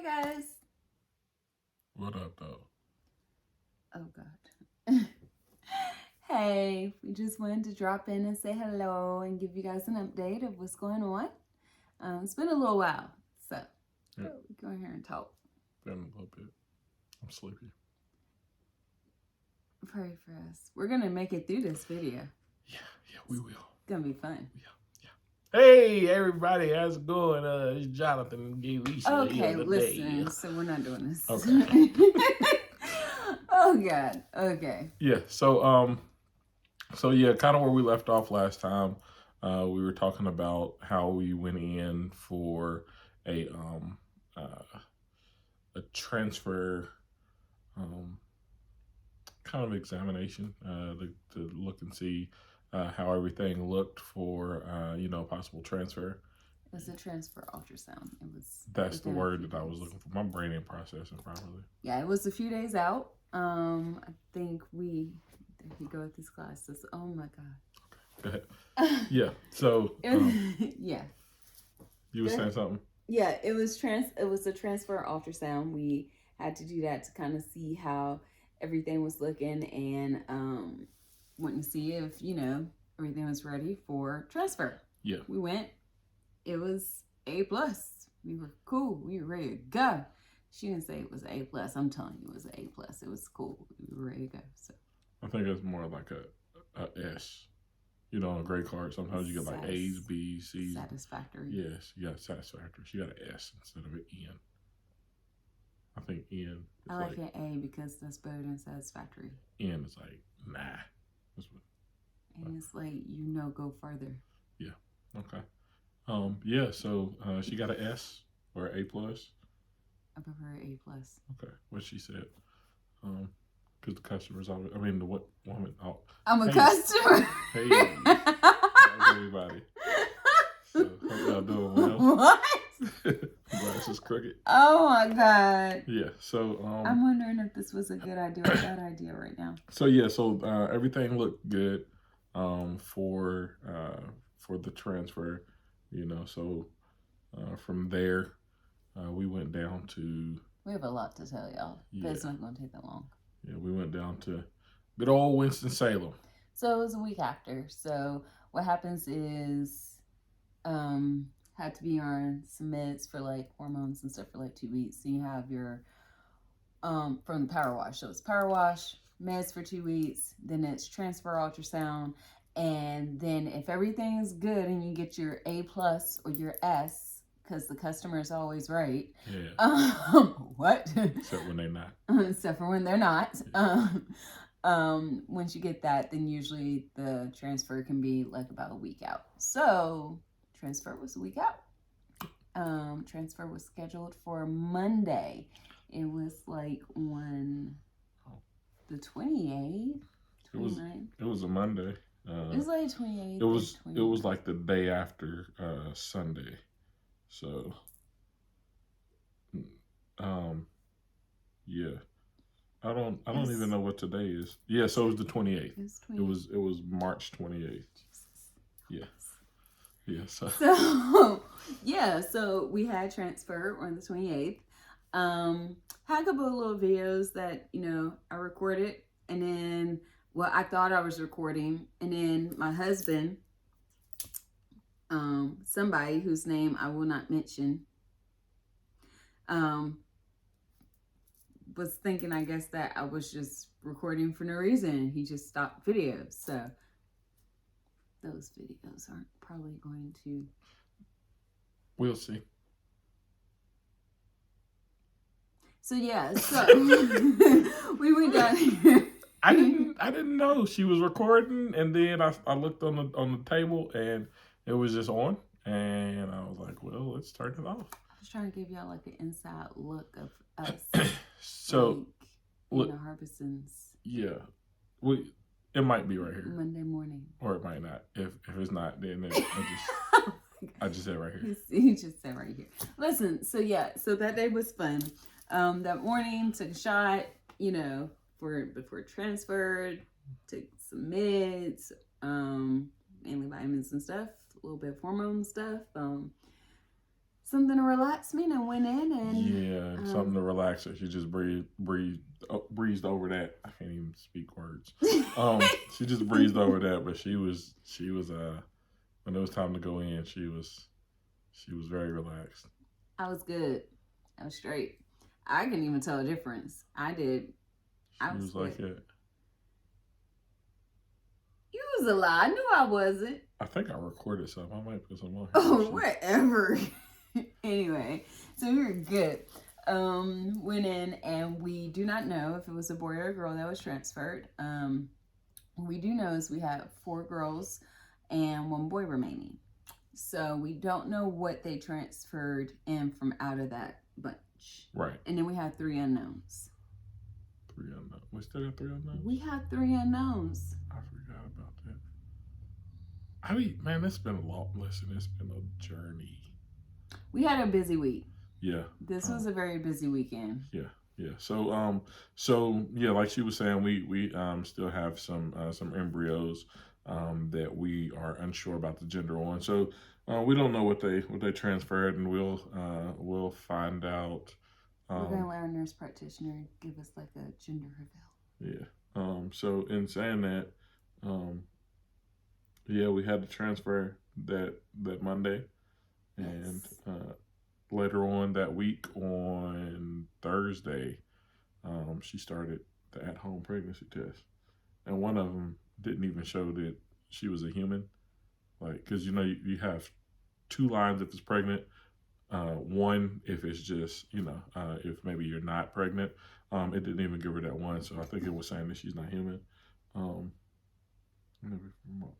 Hey guys. What up, though? Oh God. Hey, we just wanted to drop in and say hello and give you guys an update of what's going on. It's been a little while, so we go in here and talk. Been a little bit. I'm sleepy. Pray for us. We're gonna make it through this video. Yeah, we will. It's gonna be fun. Yeah. Hey, everybody, how's it going? It's Jonathan and Gheilescia Okay, listen. So we're not doing this. Okay. Oh God. Okay. Yeah. So yeah, kind of where we left off last time. We were talking about how we went in for a transfer kind of examination to look and see how everything looked for possible transfer. It was a transfer ultrasound. That's the word that I was looking for. My brain ain't processing properly. Yeah, it was a few days out. I think there you go with these glasses. Oh my God. Okay, go ahead. Yeah. So yeah. You were saying something? Yeah, it was a transfer ultrasound. We had to do that to kind of see how everything was looking and wanting to see if, everything was ready for transfer. Yeah. We went. It was A+. We were cool. We were ready to go. She didn't say it was A+. I'm telling you, it was A+. It was cool. We were ready to go. So I think it's more like a S. On a grade card, sometimes you get like A's, B's, C's. Satisfactory. Yes, you got satisfactory. She got an S instead of an N. I think N. I like an A because that's better than satisfactory. N is like, nah. And it's like, go further. Yeah. Okay. Yeah, so she got an S or an A+. I prefer A+. Okay. What she said. Because the customers always, the what woman. Oh, I'm a customer. Hey. How's everybody? So, hope y'all doing well. What? Glasses crooked. Oh my God. Yeah. So I'm wondering if this was a good idea or a bad idea right now. So yeah. So everything looked good for the transfer. So from there we went down to. We have a lot to tell y'all, but it's not going to take that long. Yeah, we went down to good old Winston-Salem. So it was a week after. So what happens is, had to be on some meds for like hormones and stuff for like 2 weeks. So you have your, from the power wash. So it's power wash, meds for 2 weeks, then it's transfer ultrasound. And then if everything is good and you get your A+ or your S, because the customer is always right. Yeah. What? Except when they're not. Except for when they're not. Once you get that, then usually the transfer can be like about a week out. So transfer was a week out. Transfer was scheduled for Monday. It was like on the 28th, 29th. It was a Monday. It was like 28th. It was like the day after Sunday. So yeah. I don't even know what today is. Yeah, so it was the 28th. It was March 28th. Yeah. Yeah, so we had transfer on the 28th. Had a couple of little videos that, I recorded, and then I thought I was recording, and then my husband, somebody whose name I will not mention, was thinking, I guess, that I was just recording for no reason. He just stopped videos. So those videos aren't probably going to. We'll see. So yeah, so we went down here. I didn't know she was recording, and then I looked on the table and it was just on, and I was like, well, let's turn it off. I was trying to give y'all like an inside look of us. So look, Harbison's. Yeah, it might be right here Monday morning, or it might not. If it's not, then I just said right here. He just said right here. Listen, so that day was fun. That morning, took a shot, before transferred, took some meds, mainly vitamins and stuff, a little bit of hormone stuff. something to relax me, and I went in and Yeah, something to relax her. She just breezed over that. I can't even speak words. She just breezed over that, but she was when it was time to go in, she was very relaxed. I was good. I was straight. I couldn't even tell a difference. I did. I She was was good. like it. You was a lie. I knew I wasn't. I think I recorded some. I might put some on here. Oh, whatever. Anyway, so we were good. Went in, and we do not know if it was a boy or a girl that was transferred. We do know is we have 4 girls and 1 boy remaining. So we don't know what they transferred in from out of that bunch. Right. And then we have 3 unknowns. 3 unknowns. We still got 3 unknowns? We have 3 unknowns. I forgot about that. I mean, man, it's been a long, listen, it's been a journey. We had a busy week. Yeah. This was a very busy weekend. Yeah. Yeah. So yeah, like she was saying, we still have some embryos that we are unsure about the gender on. So we don't know what they transferred, and we'll find out. We're gonna let our nurse practitioner give us like a gender reveal. Yeah. So in saying that, yeah, we had to transfer that Monday, and later on that week on Thursday, she started the at-home pregnancy test, and one of them didn't even show that she was a human, like, because you have 2 lines if it's pregnant, 1 if it's just if maybe you're not pregnant. It didn't even give her that 1, so I think it was saying that she's not human. I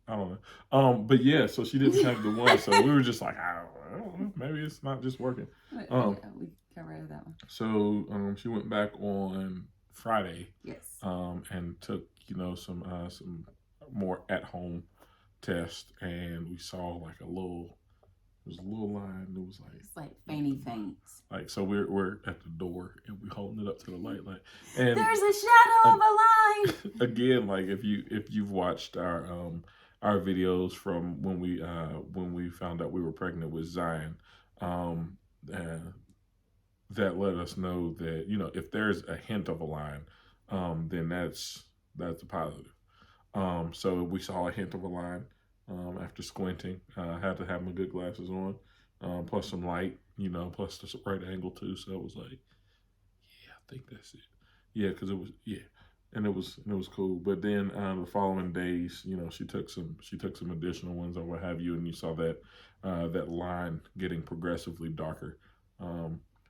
don't know. But yeah, so she didn't have the 1, so we were just like, I don't know, maybe it's not just working. We got rid of that one. So she went back on Friday. Yes. And took some more at home tests, and we saw like a little line. It was like it's like faints. Like, so we're at the door and we're holding it up to the light, and there's a shadow of a line. Again, like if you've watched our videos from when we found out we were pregnant with Zion, that let us know that if there's a hint of a line, then that's a positive. So we saw a hint of a line after squinting. Had to have my good glasses on, plus some light, plus the right angle too. So it was like, yeah, I think that's it. Yeah, because it was and it was cool. But then the following days, she took some additional ones or what have you, and you saw that that line getting progressively darker.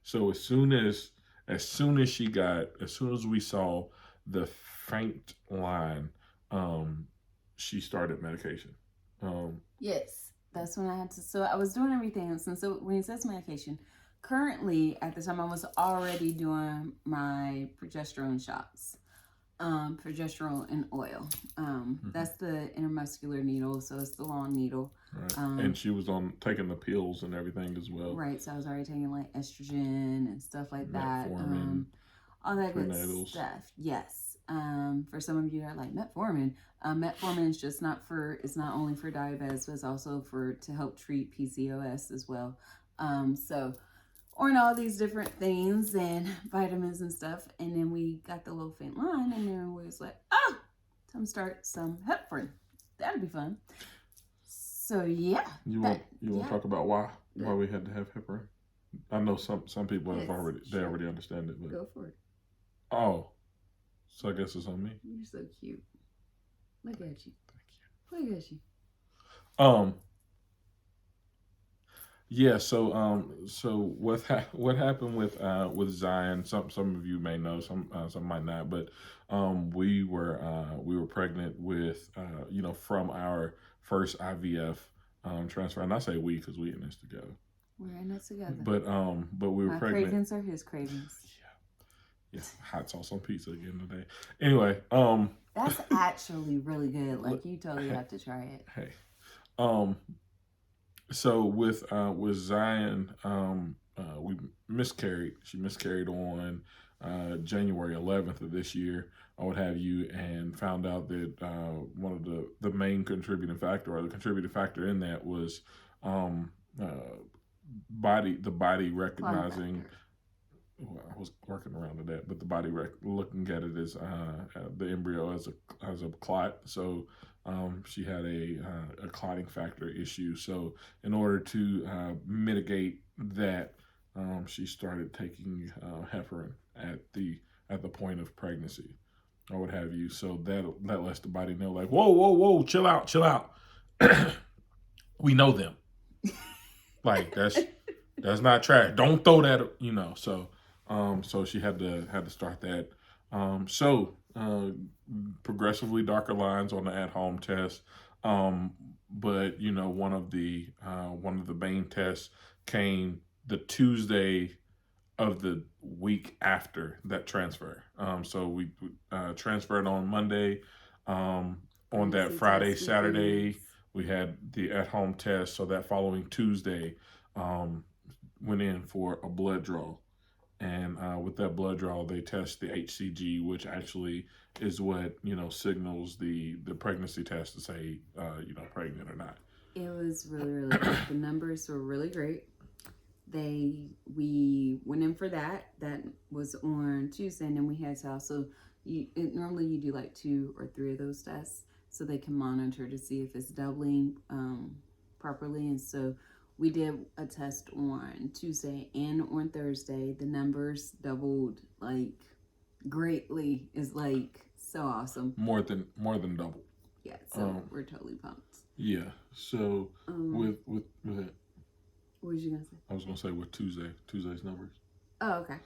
So as soon as we saw the faint line, she started medication. Yes, that's when I had to. So I was doing everything. And so when it says medication, currently at the time I was already doing my progesterone shots. Progesterone and oil. That's the intramuscular needle, so it's the long needle. Right. And she was taking the pills and everything as well. Right, so I was already taking like estrogen and stuff like that. All that good stuff. Yes. For some of you that are like metformin, metformin is just it's not only for diabetes, but it's also to help treat PCOS as well. On all these different things and vitamins and stuff. And then we got the little faint line, and then we was like, time to start some heparin. That'd be fun. So yeah. You want to talk about why we had to have heparin? I know some people have already understand it, but go for it. Oh, so I guess it's on me. You're so cute. Look at you. Thank you. Look at you. Yeah, so what happened with Zion? Some of you may know, some might not, but we were pregnant with from our first IVF transfer, and I say we because we in this together. We're in it together. But we were My pregnant. cravings are his cravings. Yeah, hot sauce on pizza again today. Anyway, that's actually really good. Like, you totally have to try it. Hey, so with Zion, we miscarried. She miscarried on January 11th of this year, or what have you, and found out that one of the main contributing factor, or the contributing factor in that, was the body Clotting recognizing. factor. Well, I was working around to that, but the body looking at it as the embryo as a clot. So she had a clotting factor issue. So in order to mitigate that, she started taking heparin at the point of pregnancy or what have you. So that lets the body know, like, whoa, whoa, whoa, chill out, chill out. We know them. Like that's not trash. Don't throw that, So so she had to start that. So progressively darker lines on the at home test. But one of the main tests came the Tuesday of the week after that transfer. So we transferred on Monday. On that Pregnancy Friday, test Saturday, begins. we had the at home test. So that following Tuesday, um, went in for a blood draw. And with that blood draw, they test the HCG, which actually is what signals the pregnancy test to say pregnant or not. It was really, really good. The numbers were really great. We went in for that. That was on Tuesday, and then we had to also normally you do like 2 or 3 of those tests so they can monitor to see if it's doubling properly. And so we did a test on Tuesday and on Thursday. The numbers doubled like greatly. Is like so awesome. More than double. Yeah, so we're totally pumped. Yeah. So with what was you gonna say? I was gonna say with Tuesday's numbers. Oh, okay.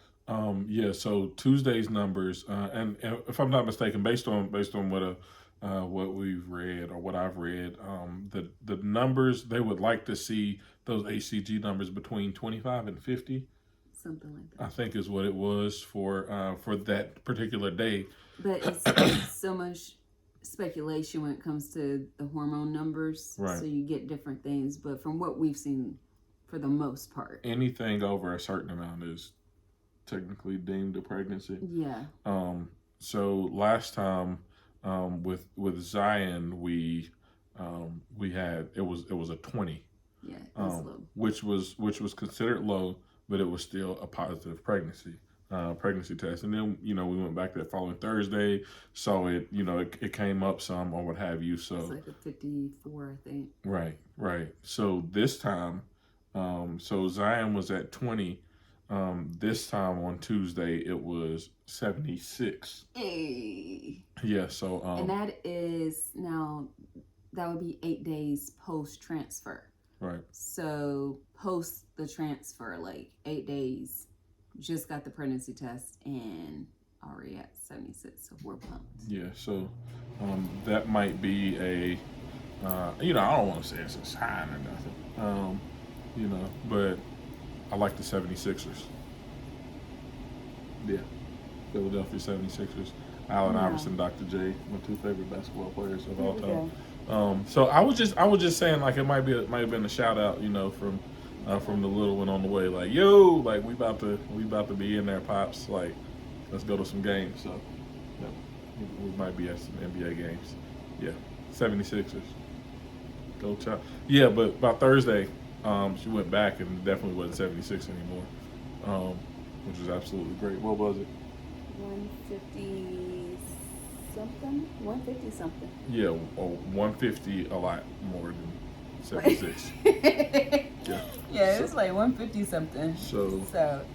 Yeah. So Tuesday's numbers, and if I'm not mistaken, based on what we've read or what I've read, the numbers they would like to see those HCG numbers between 25 and 50. Something like that. I think is what it was for that particular day. But it's so much speculation when it comes to the hormone numbers. Right. So you get different things, but from what we've seen, for the most part, anything over a certain amount is technically deemed a pregnancy. Yeah. So last time, with Zion, we had it was a 20. Yeah, it was low. Which was considered low, but it was still a positive pregnancy test. And then we went back that following Thursday, so it came up some or what have you. So it's like a 54, I think. Right. So this time, so Zion was at 20. This time on Tuesday it was 76. Hey. Yeah. So and that is now that would be 8 days post transfer. Right. So post the transfer, like 8 days, just got the pregnancy test and already at 76. So we're pumped. Yeah. So that might be a I don't want to say it's a sign or nothing. But I like the 76ers. Yeah. Philadelphia 76ers. Allen Iverson, Dr. J, my 2 favorite basketball players of all time. So I was just saying, like, it might have been a shout out, from the little one on the way, like, yo, like we about to be in there, pops, like, let's go to some games. So yeah, we might be at some NBA games. Yeah, 76ers. Go child. Yeah, but by Thursday, she went back and definitely wasn't 76 anymore, which was absolutely great. What was it? 150 something. 150 something. Yeah, 150 a lot more than 76. Yeah, it was like 150 something. So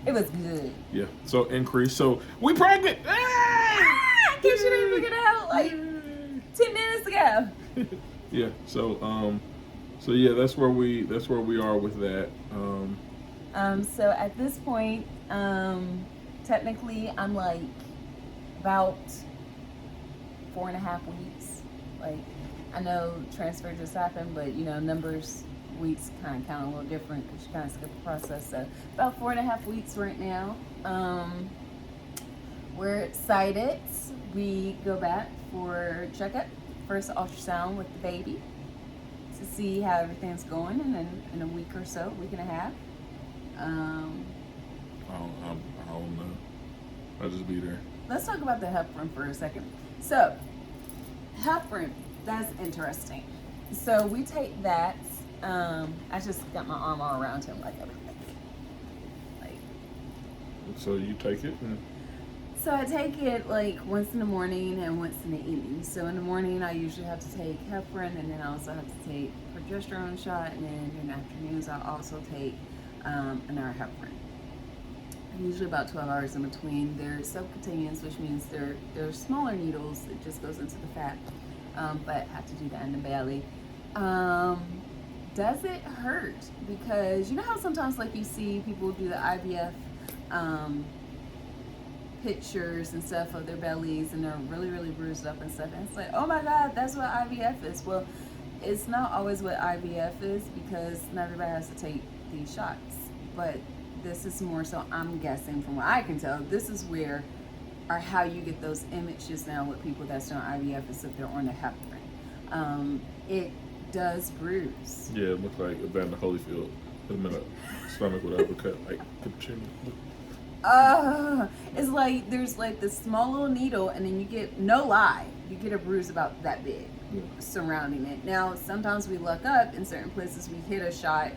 it was good. Yeah, so increase. So we pregnant. I guess you didn't figure it out like 10 minutes ago. Yeah. So yeah, that's where we are with that. So at this point, technically I'm like about 4.5 weeks. Like, I know transfer just happened, but numbers, weeks kind of count a little different because you kind of skip the process. So about 4.5 weeks right now. We're excited. We go back for checkup, first ultrasound with the baby to see how everything's going, and then in a week or so, week and a half. I don't know. I'll just be there. Let's talk about the heparin for a second. So, heparin, that's interesting. So we take that I just got my arm all around him like everything. Like, So you take it and so I take it like once in the morning and once in the evening. So in the morning, I usually have to take heparin, and then I also have to take progesterone shot, and then in the afternoons, I also take another heparin. Usually about 12 hours in between. They're subcutaneous, which means they're smaller needles. It just goes into the fat, but have to do that in the belly. Does it hurt? Because you know how sometimes like you see people do the IVF pictures and stuff of their bellies and they're really, really bruised up and stuff. And it's like, oh my God, that's what IVF is. Well, it's not always what IVF is because not everybody has to take these shots. But this is more so, I'm guessing from what I can tell, this is where or how you get those images now with people that's doing IVF is if they're on the heparin. It does bruise. yeah, it looked like Evander Holyfield put him in a stomach with an uppercut, like continue. It's like there's like this small little needle, and then you get no lie, you get a bruise about that big surrounding it. Now, sometimes we luck up in certain places, we hit a shot,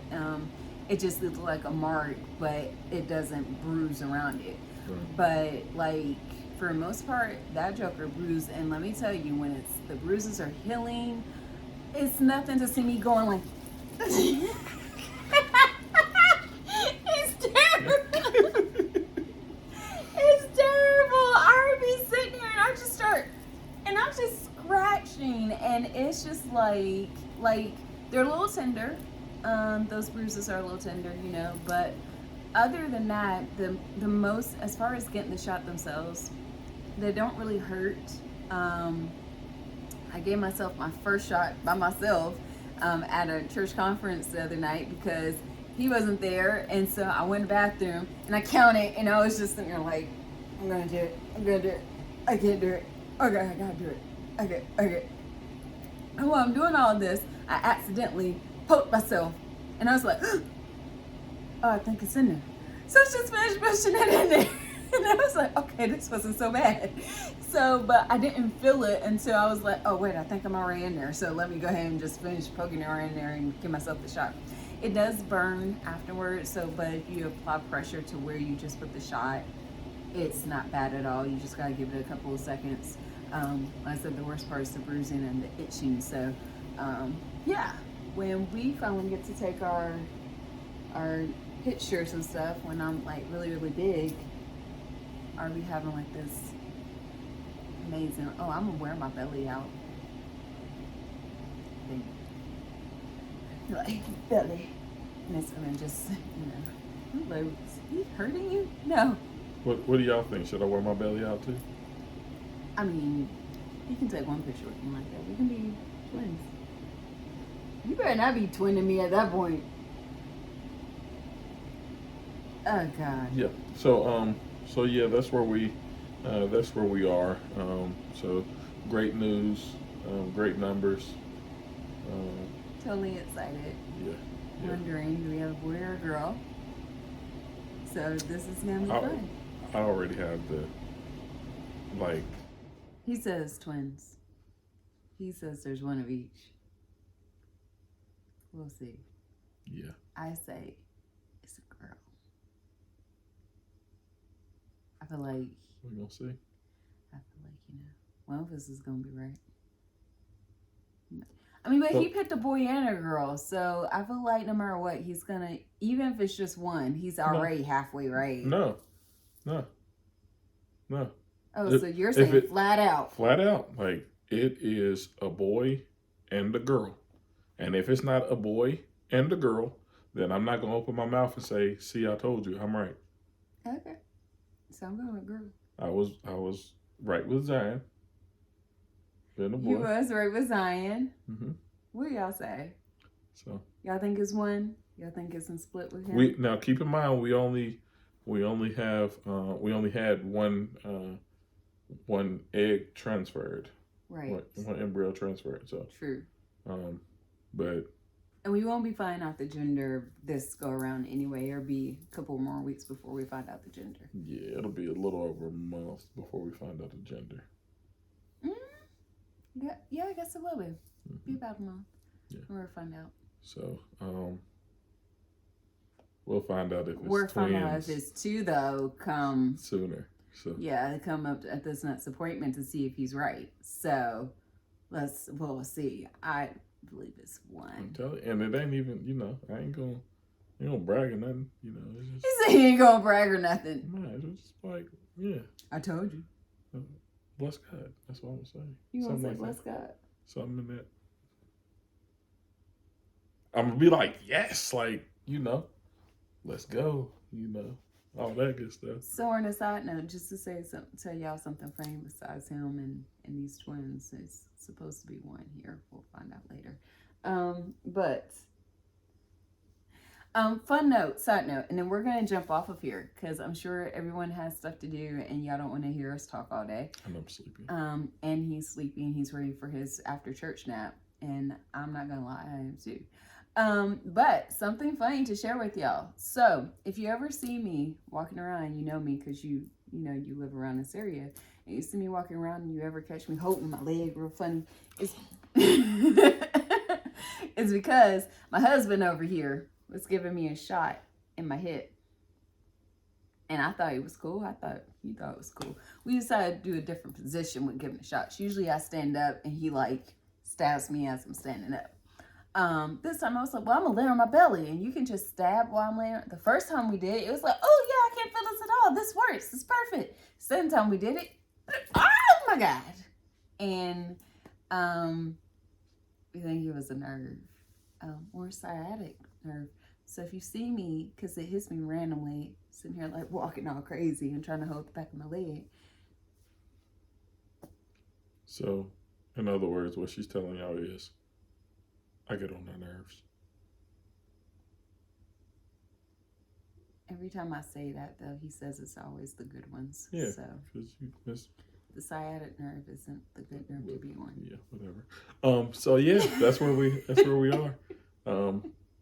it just looks like a mark, but it doesn't bruise around it. But like for the most part, that joker bruise, and let me tell you, when it's the bruises are healing, it's nothing to see me going like. It's terrible. It's terrible. I would be sitting here and I'm just scratching, and it's just like they're a little tender. Those bruises are a little tender, you know, but other than that, the most, as far as getting the shot themselves, they don't really hurt. I gave myself my first shot by myself at a church conference the other night because he wasn't there, and so I went to the bathroom and I counted, and I was just sitting there like, I'm gonna do it, I can't do it, okay, I gotta do it, okay. And while I'm doing all this, I accidentally poked myself, and I was like, oh, I think it's in there. So I just finished pushing it in there. And I was like, okay, this wasn't so bad. So, but I didn't feel it until I was like, oh wait, I think I'm already in there. So let me go ahead and just finish poking it in there and give myself the shot. It does burn afterwards, so, but if you apply pressure to where you just put the shot, it's not bad at all. You just gotta give it a couple of seconds. Like I said, the worst part is the bruising and the itching. So, yeah, when we finally get to take our pictures and stuff, when I'm like really, really big, are we having like this amazing, oh, I'm gonna wear my belly out. Like, belly. And it's gonna just, you know, like, is he hurting you? No. What do y'all think? Should I wear my belly out too? I mean, you can take one picture with me like that. We can be twins. You better not be twinning me at that point. Oh God. Yeah. So yeah, that's where we are. So great news, great numbers. Totally excited. Yeah. Wondering, do we have a boy or a girl? So this is gonna be fun. I already have the like. He says twins. He says there's one of each. We'll see. Yeah. I say it's a girl. I feel like We're gonna see. I feel like, you know, one of us is gonna be right. I mean, but he picked a boy and a girl, so I feel like no matter what, he's gonna, even if it's just one, he's already halfway right. No. Oh, so you're saying flat out? Flat out, like it is a boy and a girl, and if it's not a boy and a girl, then I'm not gonna open my mouth and say, "See, I told you, I'm right." Okay, so I'm going with girl. I was right with Zion. Then a boy. You was right with Zion. Mm-hmm. What do y'all say? So y'all think it's one? Y'all think it's in split with him? We now keep in mind we only had one egg transferred. Right. One embryo transferred. So true. But. And we won't be finding out the gender this go around anyway. It'll be a couple more weeks before we find out the gender. Yeah, it'll be a little over a month before we find out the gender. Yeah, I guess it will be. Mm-hmm. Be about a month. Yeah. We'll find out. So we'll find out if We're it's finding out if twins it's two though. Come sooner. So yeah, they come up at this next appointment to see if he's right. So we'll see. I believe it's I'm one. telling you, and it ain't even, I ain't gonna brag or nothing, it's just, He said he ain't gonna brag or nothing. nah, it's just like, yeah, I told you. bless God. That's what I'm gonna say. You gonna Something say like bless that. God? Something in that. I'm gonna be like, yes, like, let's go, all that good stuff. So on a side note, just to tell y'all something funny besides him and these twins, it's supposed to be one here. We'll find out later. Fun note, side note, and then we're gonna jump off of here because I'm sure everyone has stuff to do and y'all don't want to hear us talk all day. And I'm sleepy. And he's sleepy and he's ready for his after church nap. And I'm not gonna lie, I am too. But something funny to share with y'all. So if you ever see me walking around, you know me because you live around this area, and you see me walking around and you ever catch me holding my leg real funny, it's it's because my husband over here was giving me a shot in my hip. And I thought it was cool. I thought he thought it was cool. We decided to do a different position when giving shots. Usually I stand up and he stabs me as I'm standing up. This time I was like, well, I'm gonna lay on my belly and you can just stab while I'm laying. The first time we did it, was like, oh yeah, I can't feel this at all. This works. It's perfect. Second time we did it, oh my God. And we think it was a nerve, or sciatic nerve. So if you see me, because it hits me randomly, sitting here walking all crazy and trying to hold the back of my leg. So, in other words, what she's telling y'all is, I get on their nerves. Every time I say that, though, he says it's always the good ones. Yeah. So Because the sciatic nerve isn't the good nerve to be on. Yeah, whatever. So yeah, that's where we are.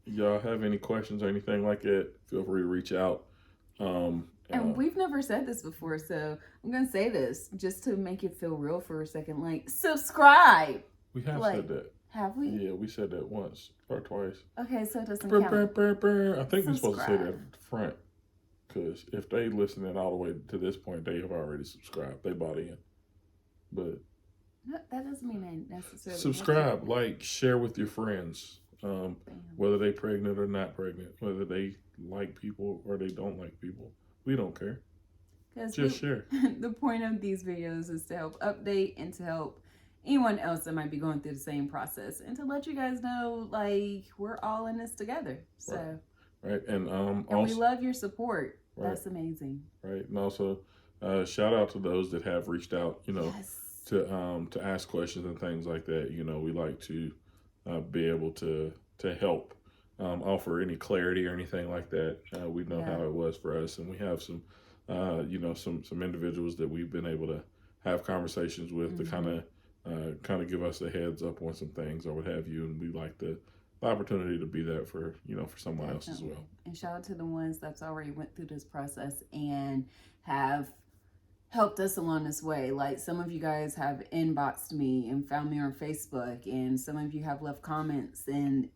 Y'all have any questions or anything like that, feel free to reach out. And we've never said this before, so I'm gonna say this just to make it feel real for a second. Subscribe. We have said that. Have we? Yeah, we said that once or twice. Okay, so it doesn't count. I think we're supposed to say that at the front, because if they listening all the way to this point, they have already subscribed. They bought in. But no, that doesn't mean I necessarily subscribe, share with your friends. Whether they pregnant or not pregnant, whether they like people or they don't like people, we don't care. Just share. The point of these videos is to help update and to help anyone else that might be going through the same process, and to let you guys know we're all in this together. So right. And also, we love your support. Right. That's amazing. Right. And also shout out to those that have reached out, yes. to ask questions and things like that. We like to be able to help offer any clarity or anything like that. We know how it was for us, and we have some some individuals that we've been able to have conversations with to kind of give us a heads up on some things or what have you, and we like the opportunity to be that for for someone else as well. And shout out to the ones that's already went through this process and have helped us along this way. Some of you guys have inboxed me and found me on Facebook, and some of you have left comments, and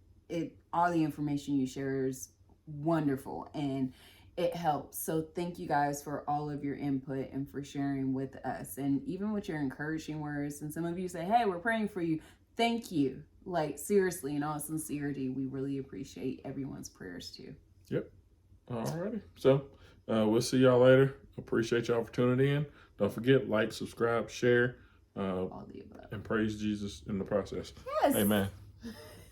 all the information you share is wonderful and it helps. So thank you guys for all of your input and for sharing with us, and even with your encouraging words. And some of you say, hey, we're praying for you. Thank you. Seriously, in all sincerity, we really appreciate everyone's prayers too. Yep. Alrighty. So we'll see y'all later. Appreciate y'all for tuning in. Don't forget, subscribe, share, all the above. and praise Jesus in the process. Yes. Amen.